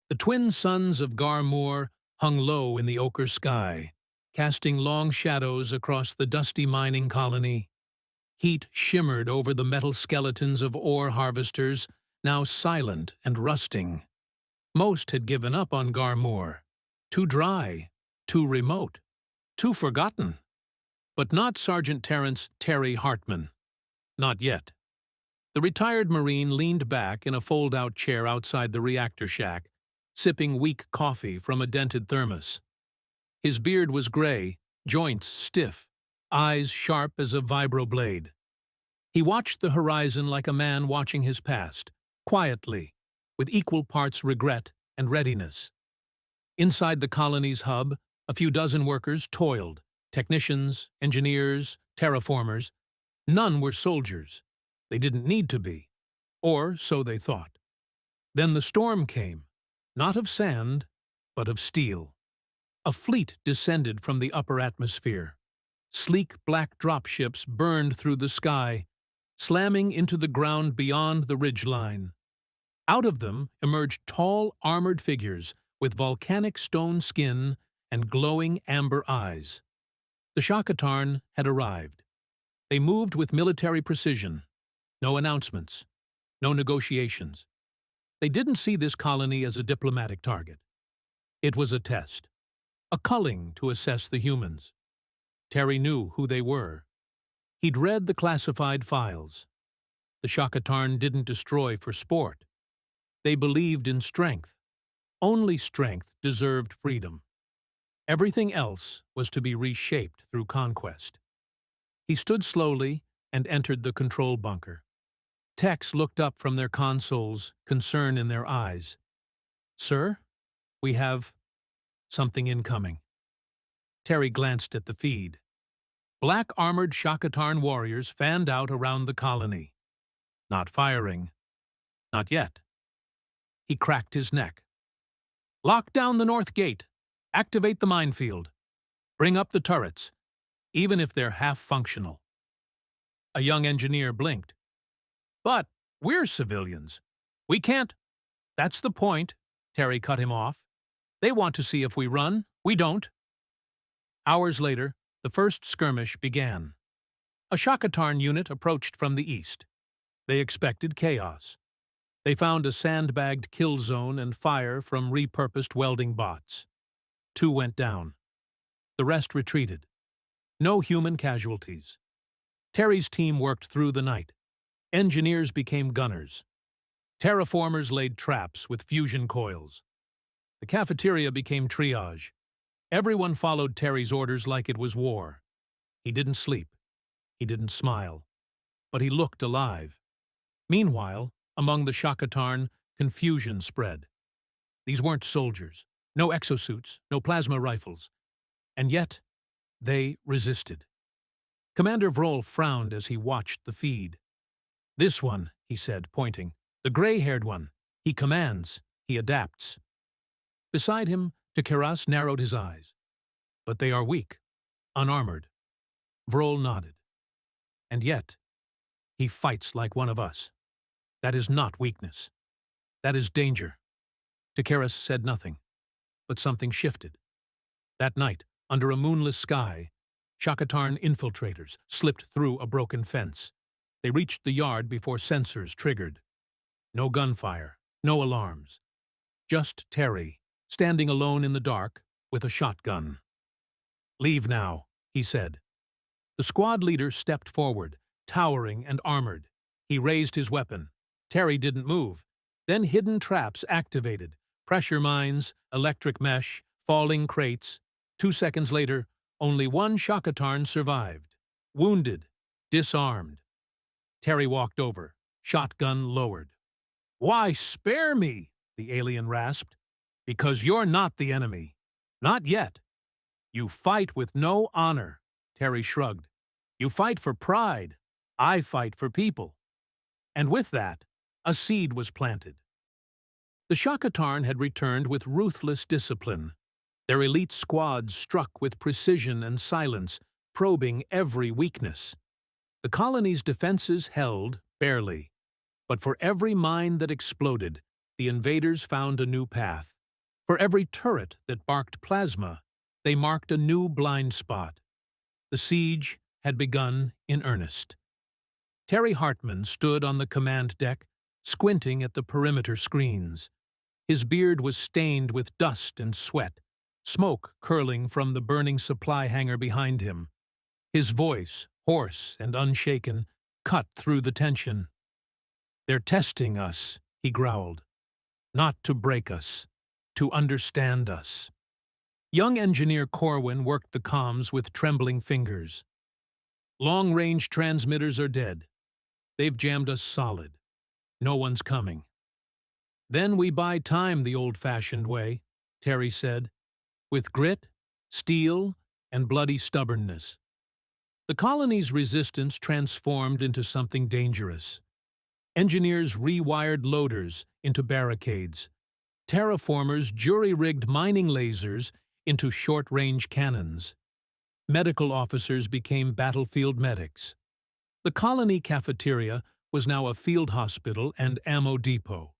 The twin suns of Garmoor hung low in the ochre sky, casting long shadows across the dusty mining colony. Heat shimmered over the metal skeletons of ore harvesters, now silent and rusting. Most had given up on Garmoor. Too dry, too remote, too forgotten. But not Sergeant Terence Terry Hartman. Not yet. The retired Marine leaned back in a fold-out chair outside the reactor shack, sipping weak coffee from a dented thermos. His beard was gray, joints stiff, eyes sharp as a vibroblade. He watched the horizon like a man watching his past, quietly, with equal parts regret and readiness. Inside the colony's hub, a few dozen workers toiled, technicians, engineers, terraformers. None were soldiers. They didn't need to be, or so they thought. Then the storm came, not of sand, but of steel. A fleet descended from the upper atmosphere. Sleek black dropships burned through the sky, slamming into the ground beyond the ridgeline. Out of them emerged tall, armored figures with volcanic stone skin and glowing amber eyes. The Shakatarn had arrived. They moved with military precision. No announcements. No negotiations. They didn't see this colony as a diplomatic target. It was a test. A culling to assess the humans. Terry knew who they were. He'd read the classified files. The Shakatarn didn't destroy for sport. They believed in strength. Only strength deserved freedom. Everything else was to be reshaped through conquest. He stood slowly and entered the control bunker. Techs looked up from their consoles, concern in their eyes. "Sir, we have something incoming." Terry glanced at the feed. Black-armored Shakatarn warriors fanned out around the colony. Not firing. Not yet. He cracked his neck. "Lock down the north gate. Activate the minefield. Bring up the turrets, even if they're half-functional." A young engineer blinked. "But we're civilians. We can't—" "That's the point," Terry cut him off. "They want to see if we run. We don't." Hours later, the first skirmish began. A Shakatarn unit approached from the east. They expected chaos. They found a sandbagged kill zone and fire from repurposed welding bots. 2 went down. The rest retreated. No human casualties. Terry's team worked through the night. Engineers became gunners. Terraformers laid traps with fusion coils. The cafeteria became triage. Everyone followed Terry's orders like it was war. He didn't sleep. He didn't smile. But he looked alive. Meanwhile, among the Shakatarn, confusion spread. These weren't soldiers. No exosuits, no plasma rifles. And yet, they resisted. Commander Vroll frowned as he watched the feed. "This one," he said, pointing. "The gray-haired one. He commands. He adapts." Beside him, Takeras narrowed his eyes. "But they are weak, unarmored." Vroll nodded. "And yet, he fights like one of us. That is not weakness. That is danger." Takeras said nothing, but something shifted. That night, under a moonless sky, Shakatarn infiltrators slipped through a broken fence. They reached the yard before sensors triggered. No gunfire, no alarms. Just Terry, standing alone in the dark with a shotgun. "Leave now," he said. The squad leader stepped forward, towering and armored. He raised his weapon. Terry didn't move. Then hidden traps activated. Pressure mines, electric mesh, falling crates. 2 seconds later, only one Shakatarn survived. Wounded, disarmed. Terry walked over, shotgun lowered. "Why spare me?" the alien rasped. "Because you're not the enemy. Not yet. You fight with no honor." Terry shrugged. "You fight for pride. I fight for people." And with that, a seed was planted. The Shakatarn had returned with ruthless discipline. Their elite squads struck with precision and silence, probing every weakness. The colony's defenses held, barely, but for every mine that exploded, the invaders found a new path. For every turret that barked plasma, they marked a new blind spot. The siege had begun in earnest. Terry Hartman stood on the command deck, squinting at the perimeter screens. His beard was stained with dust and sweat, smoke curling from the burning supply hangar behind him. His voice, hoarse and unshaken, cut through the tension. "They're testing us," he growled. "Not to break us, to understand us." Young engineer Corwin worked the comms with trembling fingers. "Long-range transmitters are dead. They've jammed us solid. No one's coming." "Then we buy time the old-fashioned way," Terry said, "with grit, steel, and bloody stubbornness." The colony's resistance transformed into something dangerous. Engineers rewired loaders into barricades. Terraformers jury-rigged mining lasers into short-range cannons. Medical officers became battlefield medics. The colony cafeteria was now a field hospital and ammo depot.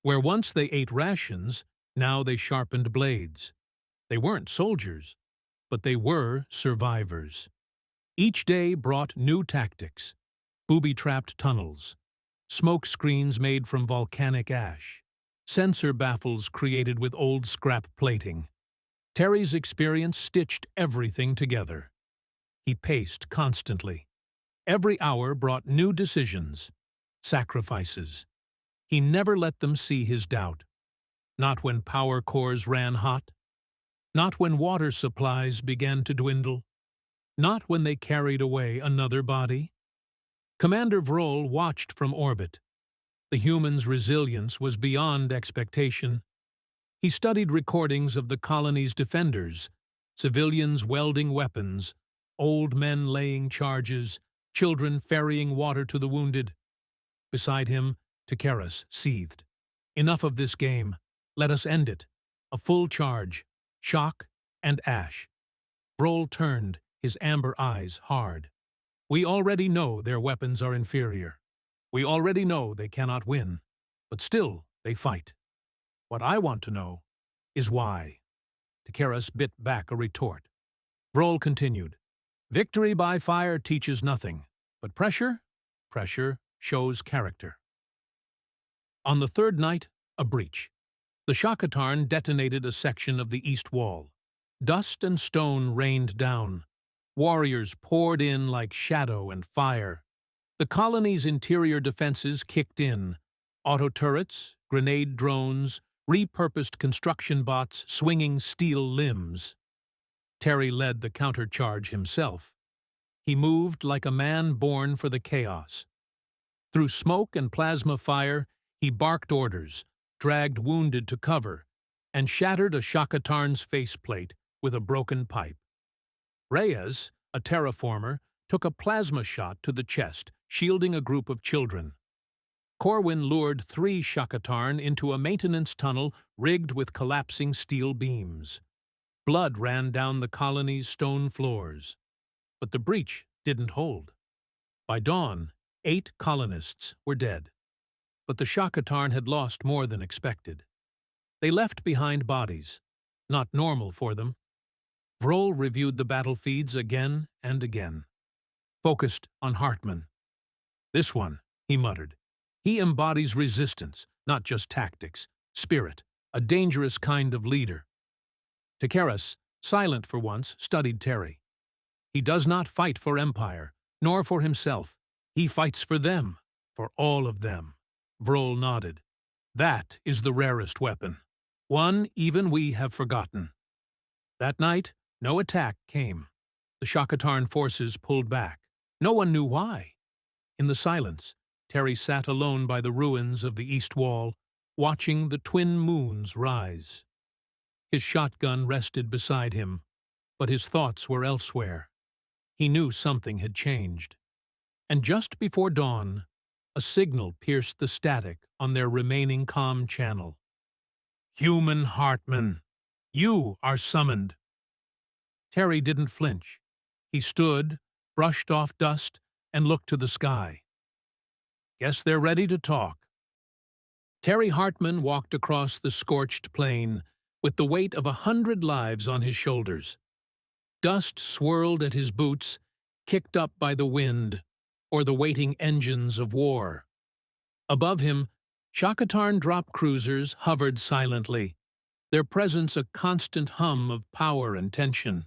Where once they ate rations, now they sharpened blades. They weren't soldiers, but they were survivors. Each day brought new tactics: booby-trapped tunnels, smoke screens made from volcanic ash, sensor baffles created with old scrap plating. Terry's experience stitched everything together. He paced constantly. Every hour brought new decisions, sacrifices. He never let them see his doubt. Not when power cores ran hot. Not when water supplies began to dwindle. Not when they carried away another body. Commander Vroll watched from orbit. The human's resilience was beyond expectation. He studied recordings of the colony's defenders, civilians welding weapons, old men laying charges, children ferrying water to the wounded. Beside him, Takaris seethed. "Enough of this game. Let us end it. A full charge. Shock and ash." Vroll turned, his amber eyes hard. "We already know their weapons are inferior. We already know they cannot win. But still, they fight. What I want to know is why." Takaris bit back a retort. Vroll continued. "Victory by fire teaches nothing, but pressure shows character." On the third night, a breach. The Shakatarn detonated a section of the east wall. Dust and stone rained down. Warriors poured in like shadow and fire. The colony's interior defenses kicked in. Auto turrets, grenade drones, repurposed construction bots swinging steel limbs. Terry led the countercharge himself. He moved like a man born for the chaos. Through smoke and plasma fire, he barked orders, dragged wounded to cover, and shattered a Shakatarn's faceplate with a broken pipe. Reyes, a terraformer, took a plasma shot to the chest, shielding a group of children. Corwin lured 3 Shakatarn into a maintenance tunnel rigged with collapsing steel beams. Blood ran down the colony's stone floors. But the breach didn't hold. By dawn, 8 colonists were dead. But the Shakatarn had lost more than expected. They left behind bodies, not normal for them. Vroll reviewed the battle feeds again and again. Focused on Hartman. "This one," he muttered. "He embodies resistance, not just tactics, spirit, a dangerous kind of leader." Takaris, silent for once, studied Terry. "He does not fight for empire, nor for himself. He fights for them, for all of them." Vroll nodded. "That is the rarest weapon. One even we have forgotten." That night, no attack came. The Shakatarn forces pulled back. No one knew why. In the silence, Terry sat alone by the ruins of the east wall, watching the twin moons rise. His shotgun rested beside him, but his thoughts were elsewhere. He knew something had changed. And just before dawn, a signal pierced the static on their remaining comm channel. "Human Hartman, you are summoned." Terry didn't flinch. He stood, brushed off dust, and looked to the sky. "Guess they're ready to talk." Terry Hartman walked across the scorched plain with the weight of 100 lives on his shoulders. Dust swirled at his boots, kicked up by the wind or the waiting engines of war. Above him, Shakotarn drop cruisers hovered silently, their presence a constant hum of power and tension.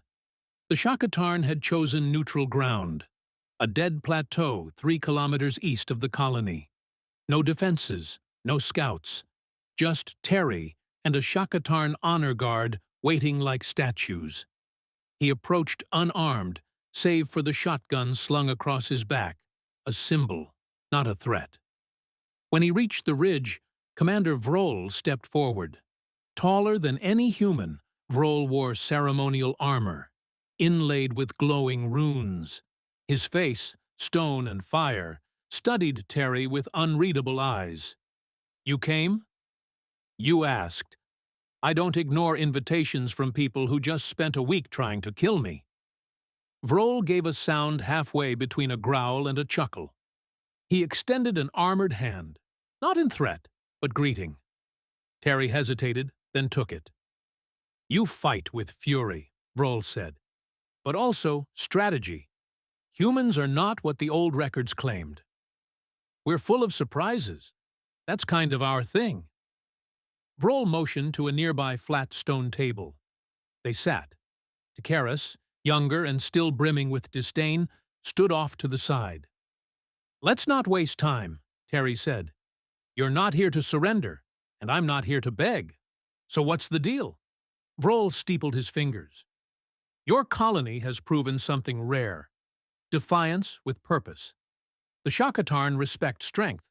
The Shakotarn had chosen neutral ground, a dead plateau 3 kilometers east of the colony. No defenses, no scouts, just Terry and a Shakotarn honor guard waiting like statues. He approached unarmed, save for the shotgun slung across his back, a symbol, not a threat. When he reached the ridge, Commander Vrol stepped forward. Taller than any human, Vrol wore ceremonial armor, inlaid with glowing runes. His face, stone and fire, studied Terry with unreadable eyes. "You came?" "You asked. I don't ignore invitations from people who just spent a week trying to kill me." Vrol gave a sound halfway between a growl and a chuckle. He extended an armored hand, not in threat, but greeting. Terry hesitated, then took it. "You fight with fury," Vrol said, "but also strategy. Humans are not what the old records claimed. We're full of surprises. That's kind of our thing." Vrol motioned to a nearby flat stone table. They sat. Tikaris, younger and still brimming with disdain, stood off to the side. "Let's not waste time," Terry said. "You're not here to surrender, and I'm not here to beg. So what's the deal?" Vrol steepled his fingers. "Your colony has proven something rare. Defiance with purpose. The Shakotarn respect strength,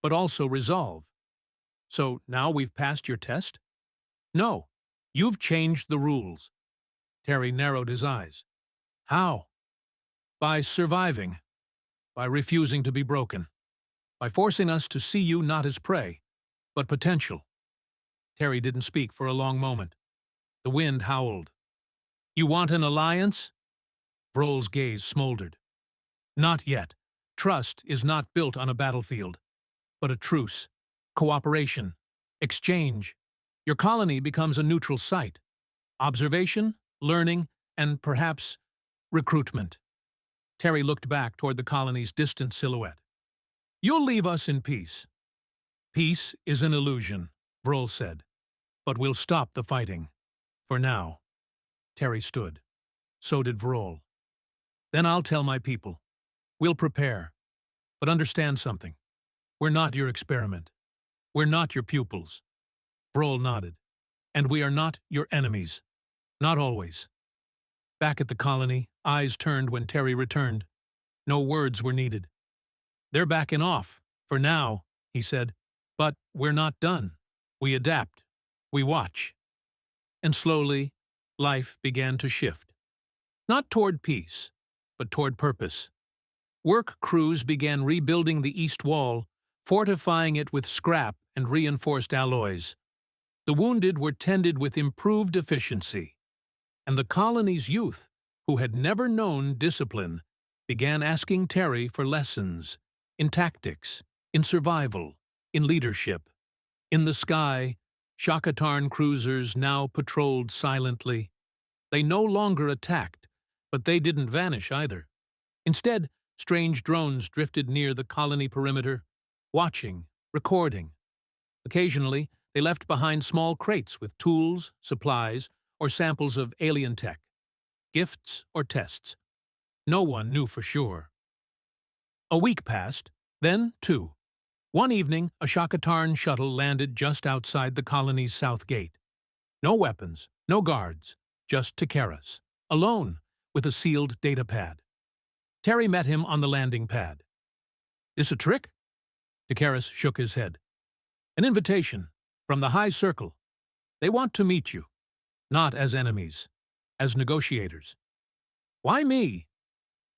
but also resolve. So now we've passed your test?" "No, you've changed the rules." Terry narrowed his eyes. "How?" "By surviving. By refusing to be broken. By forcing us to see you not as prey, but potential." Terry didn't speak for a long moment. The wind howled. "You want an alliance?" Vrol's gaze smoldered. "Not yet. Trust is not built on a battlefield, but a truce, cooperation, exchange. Your colony becomes a neutral site. Observation, learning, and perhaps recruitment." Terry looked back toward the colony's distant silhouette. "You'll leave us in peace." "Peace is an illusion," Vrol said, "but we'll stop the fighting. For now." Terry stood. So did Vrol. "Then I'll tell my people. We'll prepare. But understand something. We're not your experiment. We're not your pupils." Vrol nodded. "And we are not your enemies. Not always." Back at the colony, eyes turned when Terry returned. No words were needed. "They're backing off, for now," he said. "But we're not done. We adapt. We watch." And slowly, life began to shift. Not toward peace, but toward purpose. Work crews began rebuilding the east wall, fortifying it with scrap and reinforced alloys. The wounded were tended with improved efficiency. And the colony's youth, who had never known discipline, began asking Terry for lessons in tactics, in survival, in leadership. In the sky, Shakotarn cruisers now patrolled silently. They no longer attacked, but they didn't vanish either. Instead, strange drones drifted near the colony perimeter, watching, recording. Occasionally, they left behind small crates with tools, supplies, or samples of alien tech, gifts or tests. No one knew for sure. A week passed, then 2. One evening, a Shakotarn shuttle landed just outside the colony's south gate. No weapons, no guards, just Tikaris, alone, with a sealed data pad. Terry met him on the landing pad. "This a trick?" Tikaris shook his head. "An invitation, from the High Circle. They want to meet you. Not as enemies, as negotiators." "Why me?"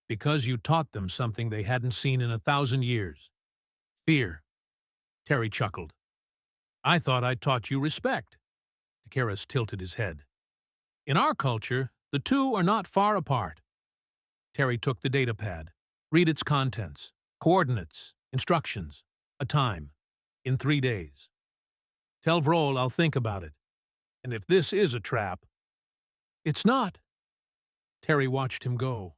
"Because you taught them something they hadn't seen in 1,000 years. Fear." Terry chuckled. "I thought I taught you respect." Tikaris tilted his head. "In our culture, the two are not far apart." Terry took the data pad. "Read its contents, coordinates, instructions, a time. In 3 days." Tell Vrol I'll think about it. And if this is a trap—" "It's not." Terry watched him go,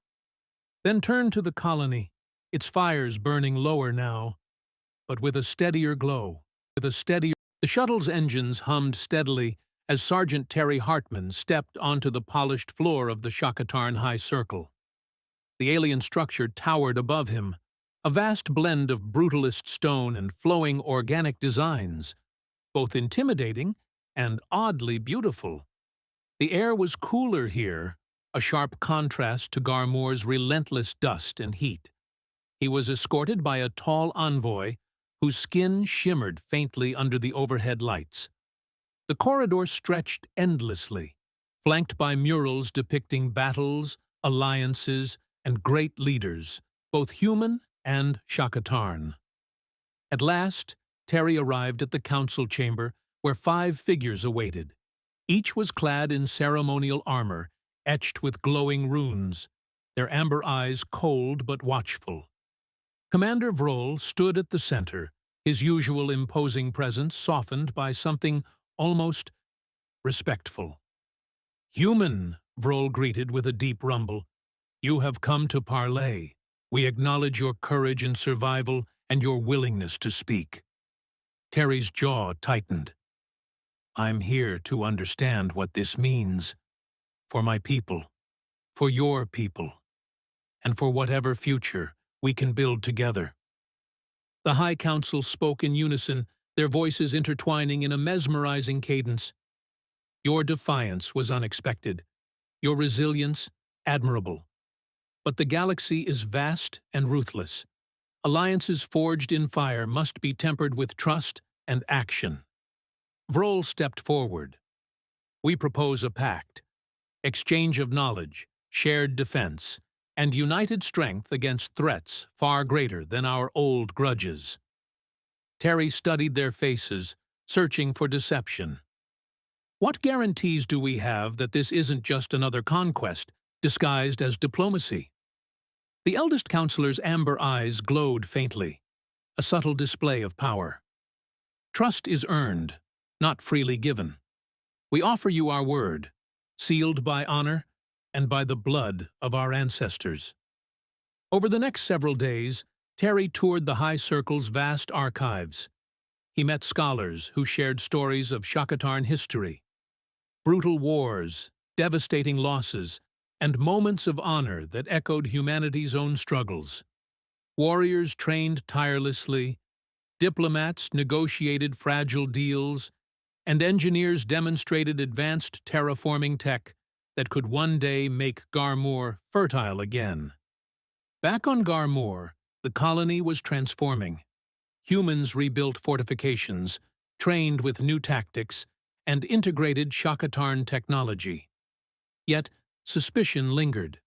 then turned to the colony, its fires burning lower now, but with a steadier glow. The shuttle's engines hummed steadily as Sergeant Terry Hartman stepped onto the polished floor of the Shakatarn High Circle. The alien structure towered above him, a vast blend of brutalist stone and flowing organic designs, both intimidating and oddly beautiful. The air was cooler here, a sharp contrast to Garmore's relentless dust and heat. He was escorted by a tall envoy whose skin shimmered faintly under the overhead lights. The corridor stretched endlessly, flanked by murals depicting battles, alliances, and great leaders, both human and Shakatarn. At last, Terry arrived at the council chamber where 5 figures awaited. Each was clad in ceremonial armor, etched with glowing runes, their amber eyes cold but watchful. Commander Vrol stood at the center, his usual imposing presence softened by something almost respectful. "Human," Vrol greeted with a deep rumble, "you have come to parley. We acknowledge your courage in survival and your willingness to speak." Terry's jaw tightened. "I'm here to understand what this means. For my people, for your people, and for whatever future we can build together." The High Council spoke in unison, their voices intertwining in a mesmerizing cadence. "Your defiance was unexpected, your resilience admirable. But the galaxy is vast and ruthless. Alliances forged in fire must be tempered with trust and action." Vrol stepped forward. "We propose a pact, exchange of knowledge, shared defense, and united strength against threats far greater than our old grudges." Terry studied their faces, searching for deception. "What guarantees do we have that this isn't just another conquest, disguised as diplomacy?" The eldest counselor's amber eyes glowed faintly, a subtle display of power. "Trust is earned, not freely given. We offer you our word, sealed by honor and by the blood of our ancestors." Over the next several days, Terry toured the High Circle's vast archives. He met scholars who shared stories of Shakatarn history, brutal wars, devastating losses, and moments of honor that echoed humanity's own struggles. Warriors trained tirelessly, diplomats negotiated fragile deals, and engineers demonstrated advanced terraforming tech that could one day make Garmore fertile again. Back on Garmore, the colony was transforming. Humans rebuilt fortifications, trained with new tactics, and integrated Shakatarn technology. Yet, suspicion lingered.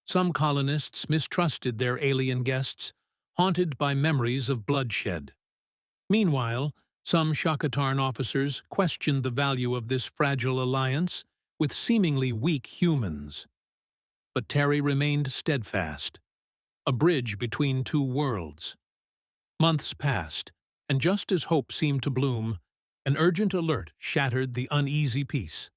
Some colonists mistrusted their alien guests, haunted by memories of bloodshed. Meanwhile, some Shakatarn officers questioned the value of this fragile alliance with seemingly weak humans. But Terry remained steadfast, a bridge between two worlds. Months passed, and just as hope seemed to bloom, an urgent alert shattered the uneasy peace.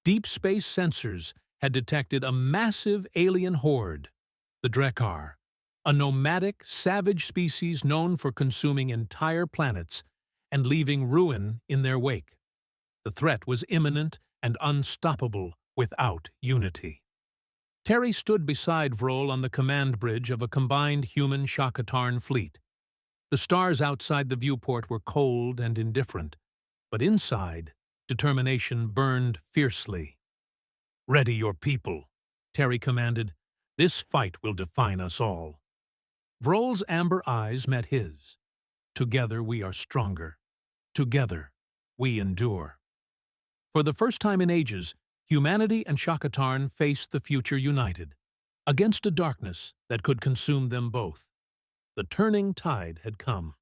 Deep space sensors had detected a massive alien horde, the Drekar, a nomadic, savage species known for consuming entire planets and leaving ruin in their wake. The threat was imminent and unstoppable without unity. Terry stood beside Vrol on the command bridge of a combined human Shakatarn fleet. The stars outside the viewport were cold and indifferent, but inside, determination burned fiercely. "Ready your people," Terry commanded. "This fight will define us all." Vrol's amber eyes met his. "Together we are stronger. Together we endure." For the first time in ages, humanity and Shakatarn faced the future united, against a darkness that could consume them both. The turning tide had come.